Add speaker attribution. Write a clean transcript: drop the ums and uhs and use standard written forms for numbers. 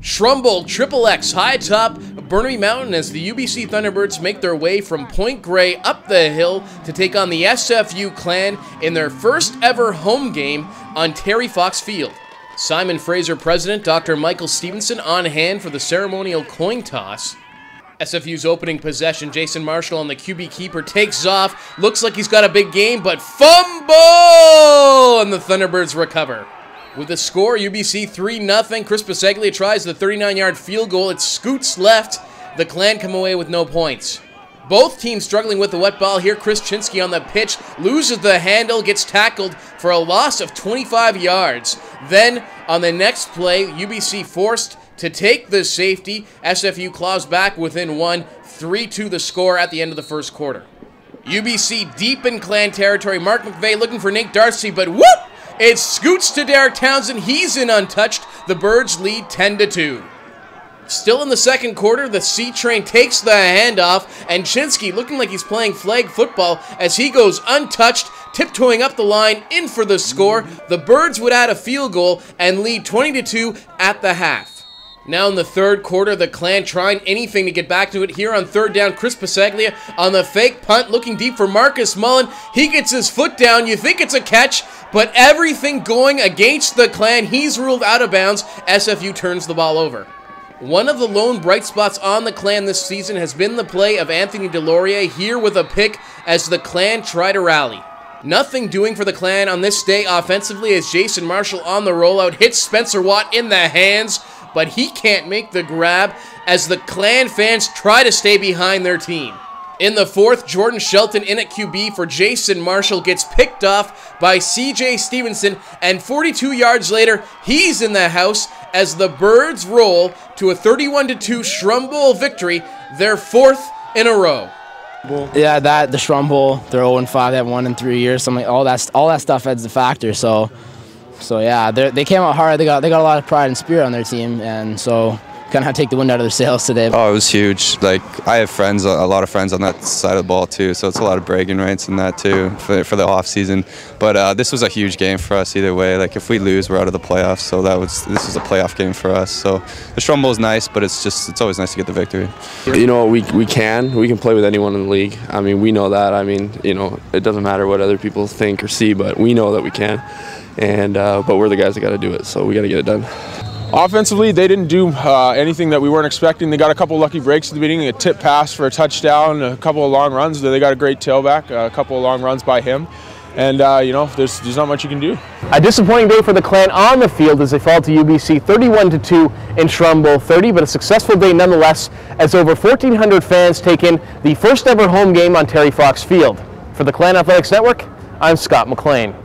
Speaker 1: Shrum Bowl XXX high atop Burnaby Mountain as the UBC Thunderbirds make their way from Point Grey up the hill to take on the SFU Clan in their first ever home game on Terry Fox Field. Simon Fraser president Dr. Michael Stevenson on hand for the ceremonial coin toss. SFU's opening possession, Jason Marshall on the QB keeper takes off. Looks like he's got a big game, but fumble! And the Thunderbirds recover. With the score, UBC 3-0. Chris Paseglia tries the 39-yard field goal. It scoots left. The Clan come away with no points. Both teams struggling with the wet ball here. Chris Chinsky on the pitch loses the handle, gets tackled for a loss of 25 yards. Then, on the next play, UBC forced to take the safety. SFU claws back within one. 3-2 the score at the end of the first quarter. UBC deep in Clan territory. Mark McVeigh looking for Nate Darcy, but whoop! It scoots to Derek Townsend. He's in untouched. The Birds lead 10-2. Still in the second quarter, the C-Train takes the handoff, and Chinsky looking like he's playing flag football as he goes untouched, tiptoeing up the line, in for the score. The Birds would add a field goal and lead 20-2 at the half. Now in the third quarter, the Clan trying anything to get back to it. Here on third down, Chris Paseglia on the fake punt, looking deep for Marcus Mullen. He gets his foot down. You think it's a catch, but everything going against the Clan. He's ruled out of bounds. SFU turns the ball over. One of the lone bright spots on the Clan this season has been the play of Anthony Delorier here with a pick as the Clan try to rally. Nothing doing for the Clan on this day offensively as Jason Marshall on the rollout hits Spencer Watt in the hands, but he can't make the grab as the Clan fans try to stay behind their team. In the fourth, Jordan Shelton in at QB for Jason Marshall gets picked off by CJ Stevenson, and 42 yards later, he's in the house as the Birds roll to a 31-2 Shrum Bowl victory, their fourth in a row.
Speaker 2: Yeah, the Shrum Bowl, they're 0-5, they haven't won in 3 years. So I'm like, all that stuff adds a factor. So yeah, they came out hard. They got a lot of pride and spirit on their team, and so kind of had to take the wind out of their sails today.
Speaker 3: Oh, it was huge. Like, I have friends, a lot of friends on that side of the ball too, so it's a lot of bragging rights in that too for the off season. But this was a huge game for us either way. Like, if we lose, we're out of the playoffs. So this is a playoff game for us. So the Shrum Bowl is nice, but it's always nice to get the victory.
Speaker 4: You know, we can play with anyone in the league. I mean, we know that. I mean, you know, it doesn't matter what other people think or see, but we know that we can. And but we're the guys that got to do it, so we got to get it done.
Speaker 5: Offensively, they didn't do anything that we weren't expecting. They got a couple lucky breaks at the beginning, a tip pass for a touchdown, a couple of long runs. They got a great tailback, a couple of long runs by him. And, you know, there's not much you can do.
Speaker 6: A disappointing day for the Clan on the field as they fall to UBC 31-2 in Shrum Bowl 30, but a successful day nonetheless as over 1,400 fans take in the first ever home game on Terry Fox Field. For the Clan Athletics Network, I'm Scott McLean.